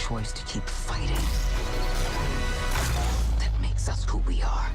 choice to keep fighting that makes us who we are.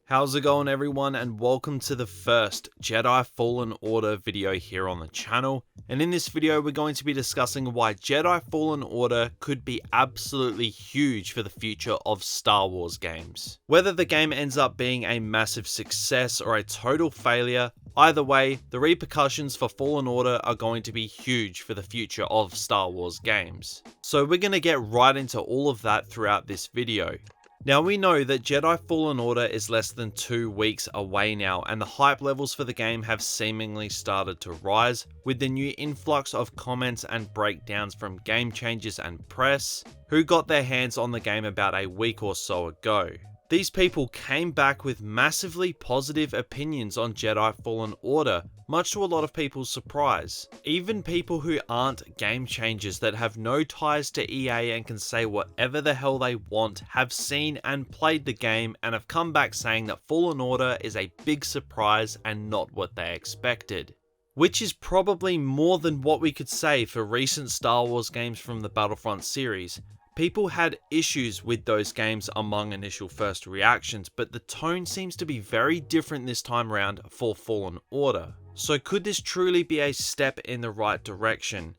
How's it going, everyone, and welcome to the first Jedi Fallen Order video here on the channel. And in this video we're going to be discussing why Jedi Fallen Order could be absolutely huge for the future of Star Wars games. Whether the game ends up being a massive success or a total failure, either way, the repercussions for Fallen Order are going to be huge for the future of Star Wars games. So we're going to get right into all of that throughout this video. Now, we know that Jedi Fallen Order is less than 2 weeks away now, and the hype levels for the game have seemingly started to rise, with the new influx of comments and breakdowns from game changers and press, who got their hands on the game about a week or so ago. These people came back with massively positive opinions on Jedi Fallen Order, much to a lot of people's surprise. Even people who aren't game changers that have no ties to EA and can say whatever the hell they want have seen and played the game and have come back saying that Fallen Order is a big surprise and not what they expected. Which is probably more than what we could say for recent Star Wars games from the Battlefront series. People had issues with those games among initial first reactions, but the tone seems to be very different this time around for Fallen Order. So could this truly be a step in the right direction?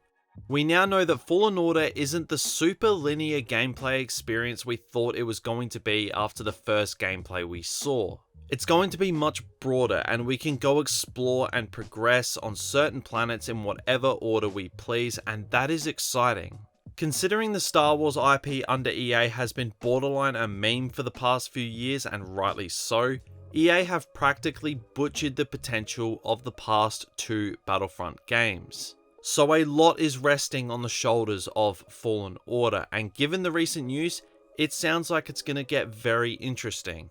We now know that Fallen Order isn't the super linear gameplay experience we thought it was going to be after the first gameplay we saw. It's going to be much broader, and we can go explore and progress on certain planets in whatever order we please, and that is exciting. Considering the Star Wars IP under EA has been borderline a meme for the past few years, and rightly so, EA have practically butchered the potential of the past 2 Battlefront games. So a lot is resting on the shoulders of Fallen Order, and given the recent news, it sounds like it's going to get very interesting.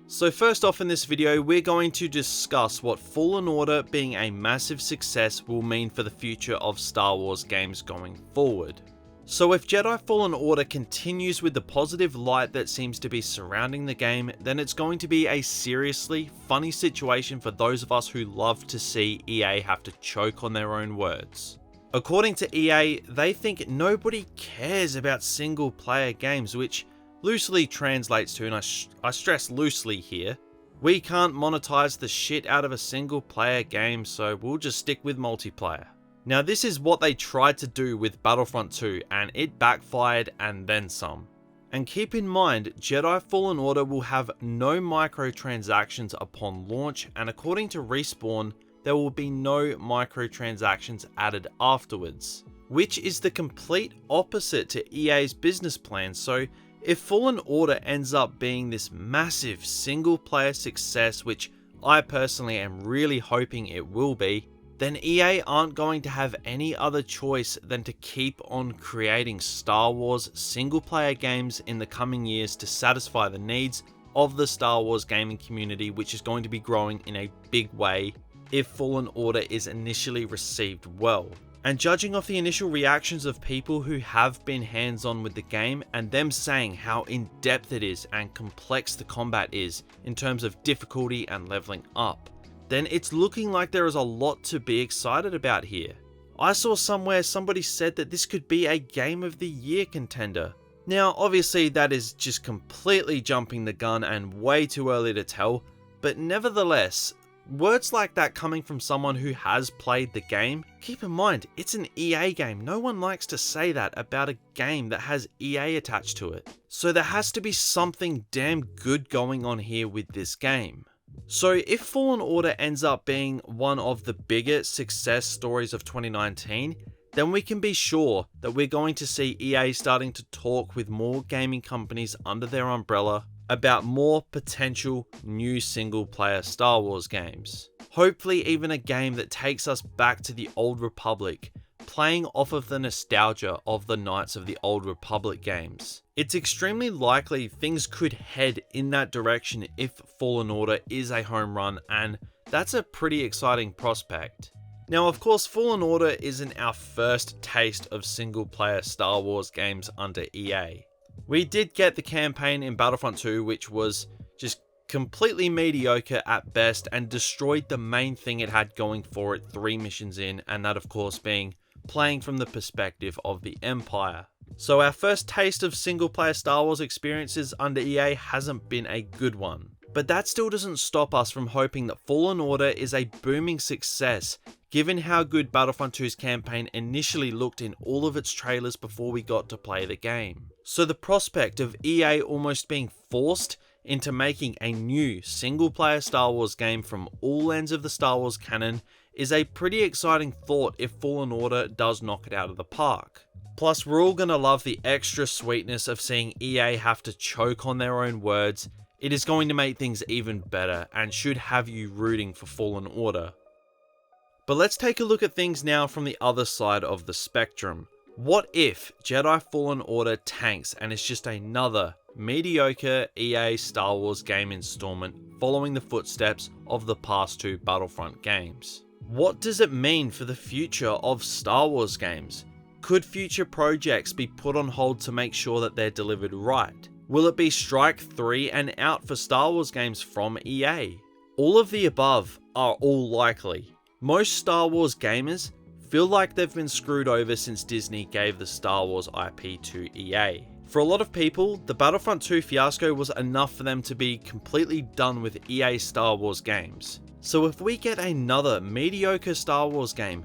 So first off in this video, we're going to discuss what Fallen Order being a massive success will mean for the future of Star Wars games going forward. So if Jedi Fallen Order continues with the positive light that seems to be surrounding the game, then it's going to be a seriously funny situation for those of us who love to see EA have to choke on their own words. According to EA, they think nobody cares about single player games, which loosely translates to, and I stress loosely here, we can't monetize the shit out of a single player game, so we'll just stick with multiplayer. Now this is what they tried to do with Battlefront 2, and it backfired and then some. And keep in mind, Jedi Fallen Order will have no microtransactions upon launch, and according to Respawn, there will be no microtransactions added afterwards. Which is the complete opposite to EA's business plan, so if Fallen Order ends up being this massive single player success, which I personally am really hoping it will be, then EA aren't going to have any other choice than to keep on creating Star Wars single player games in the coming years to satisfy the needs of the Star Wars gaming community, which is going to be growing in a big way if Fallen Order is initially received well. And judging off the initial reactions of people who have been hands-on with the game and them saying how in-depth it is and complex the combat is in terms of difficulty and leveling up, then it's looking like there is a lot to be excited about here. I saw somewhere somebody said that this could be a Game of the Year contender. Now obviously that is just completely jumping the gun and way too early to tell, but nevertheless, words like that coming from someone who has played the game, keep in mind it's an EA game. No one likes to say that about a game that has EA attached to it. So there has to be something damn good going on here with this game. So if Fallen Order ends up being one of the bigger success stories of 2019, then we can be sure that we're going to see EA starting to talk with more gaming companies under their umbrella about more potential new single player Star Wars games. Hopefully even a game that takes us back to the Old Republic, playing off of the nostalgia of the Knights of the Old Republic games. It's extremely likely things could head in that direction if Fallen Order is a home run, and that's a pretty exciting prospect. Now of course Fallen Order isn't our first taste of single player Star Wars games under EA. We did get the campaign in Battlefront 2, which was just completely mediocre at best and destroyed the main thing it had going for it 3 missions in, and that of course being playing from the perspective of the Empire. So our first taste of single player Star Wars experiences under EA hasn't been a good one. But that still doesn't stop us from hoping that Fallen Order is a booming success, given how good Battlefront 2's campaign initially looked in all of its trailers before we got to play the game. So the prospect of EA almost being forced into making a new single player Star Wars game from all ends of the Star Wars canon is a pretty exciting thought if Fallen Order does knock it out of the park. Plus, we're all gonna love the extra sweetness of seeing EA have to choke on their own words. It is going to make things even better and should have you rooting for Fallen Order. But let's take a look at things now from the other side of the spectrum. What if Jedi Fallen Order tanks and it's just another mediocre EA Star Wars game installment following the footsteps of the past two Battlefront games? What does it mean for the future of Star Wars games? Could future projects be put on hold to make sure that they're delivered right? Will it be strike 3 and out for Star Wars games from EA? All of the above are all likely. Most Star Wars gamers feel like they've been screwed over since Disney gave the Star Wars IP to EA. For a lot of people, the Battlefront 2 fiasco was enough for them to be completely done with EA Star Wars games. So if we get another mediocre Star Wars game,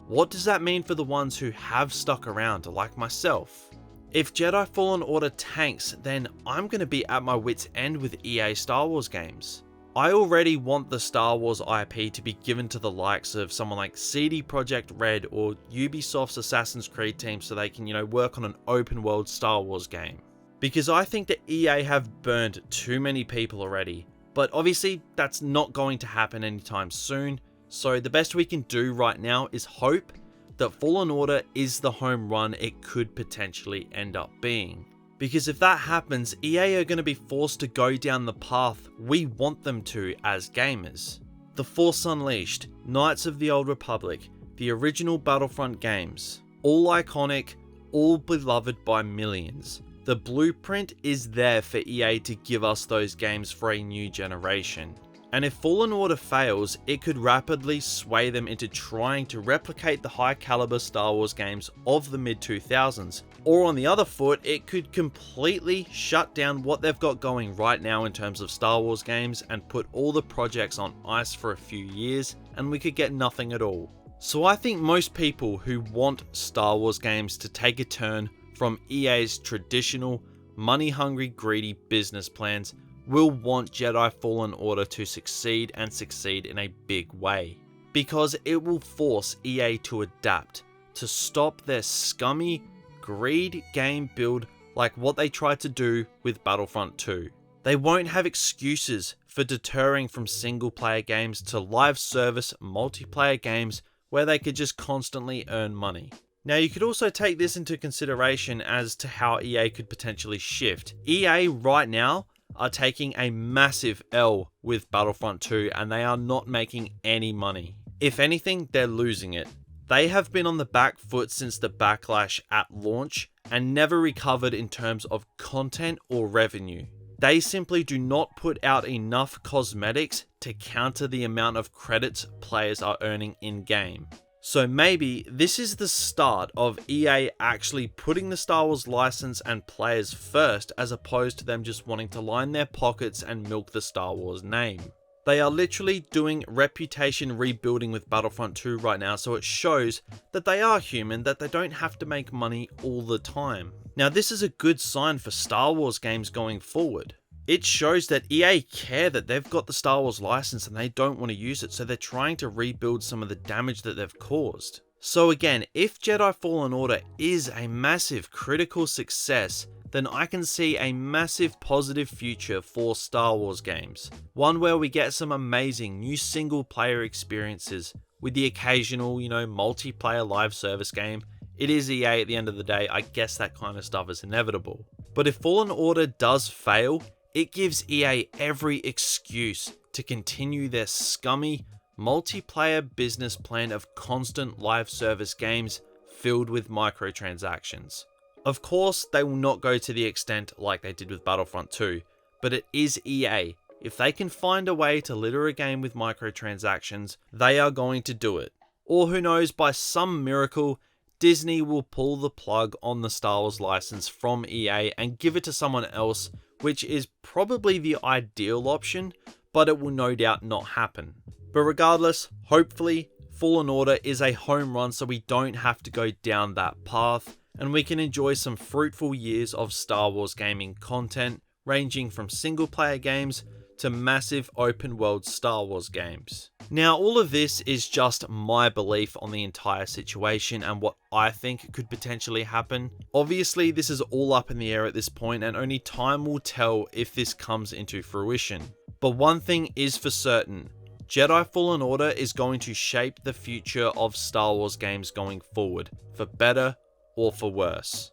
what does that mean for the ones who have stuck around, like myself? If Jedi Fallen Order tanks, then I'm going to be at my wit's end with EA Star Wars games. I already want the Star Wars IP to be given to the likes of someone like CD Projekt Red or Ubisoft's Assassin's Creed team so they can, work on an open world Star Wars game. Because I think that EA have burned too many people already, but obviously that's not going to happen anytime soon, so the best we can do right now is hope that Fallen Order is the home run it could potentially end up being. Because if that happens, EA are going to be forced to go down the path we want them to as gamers. The Force Unleashed, Knights of the Old Republic, the original Battlefront games, all iconic, all beloved by millions. The blueprint is there for EA to give us those games for a new generation. And if Fallen Order fails, it could rapidly sway them into trying to replicate the high caliber Star Wars games of the mid-2000s. Or on the other foot, it could completely shut down what they've got going right now in terms of Star Wars games and put all the projects on ice for a few years and we could get nothing at all. So I think most people who want Star Wars games to take a turn from EA's traditional, money-hungry, greedy business plans will want Jedi Fallen Order to succeed and succeed in a big way. Because it will force EA to adapt, to stop their scummy greed game build like what they tried to do with Battlefront 2. They won't have excuses for deterring from single player games to live service multiplayer games where they could just constantly earn money. Now you could also take this into consideration as to how EA could potentially shift. EA right now are taking a massive L with Battlefront 2 and they are not making any money. If anything, they're losing it. They have been on the back foot since the backlash at launch and never recovered in terms of content or revenue. They simply do not put out enough cosmetics to counter the amount of credits players are earning in-game. So maybe this is the start of EA actually putting the Star Wars license and players first as opposed to them just wanting to line their pockets and milk the Star Wars name. They are literally doing reputation rebuilding with Battlefront 2 right now, so it shows that they are human, that they don't have to make money all the time. Now this is a good sign for Star Wars games going forward. It shows that EA care that they've got the Star Wars license and they don't want to use it, so they're trying to rebuild some of the damage that they've caused. So again, if Jedi Fallen Order is a massive critical success, then I can see a massive positive future for Star Wars games. One where we get some amazing new single player experiences with the occasional, multiplayer live service game. It is EA at the end of the day, I guess that kind of stuff is inevitable. But if Fallen Order does fail, it gives EA every excuse to continue their scummy, multiplayer business plan of constant live service games filled with microtransactions. Of course, they will not go to the extent like they did with Battlefront 2, but it is EA. If they can find a way to litter a game with microtransactions, they are going to do it. Or who knows, by some miracle, Disney will pull the plug on the Star Wars license from EA and give it to someone else, which is probably the ideal option, but it will no doubt not happen. But regardless, hopefully Fallen Order is a home run so we don't have to go down that path, and we can enjoy some fruitful years of Star Wars gaming content, ranging from single player games to massive open world Star Wars games. Now, all of this is just my belief on the entire situation and what I think could potentially happen. Obviously, this is all up in the air at this point, and only time will tell if this comes into fruition. But one thing is for certain, Jedi Fallen Order is going to shape the future of Star Wars games going forward, for better or for worse.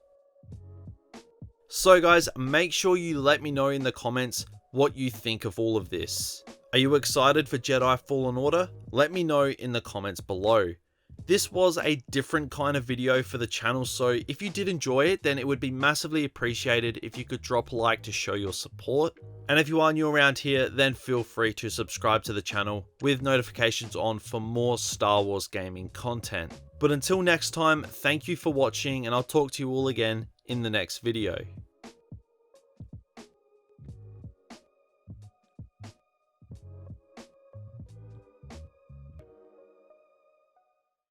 So guys, make sure you let me know in the comments what you think of all of this. Are you excited for Jedi Fallen Order? Let me know in the comments below. This was a different kind of video for the channel, so if you did enjoy it, then it would be massively appreciated if you could drop a like to show your support. And if you are new around here, then feel free to subscribe to the channel with notifications on for more Star Wars gaming content. But until next time, thank you for watching, and I'll talk to you all again in the next video.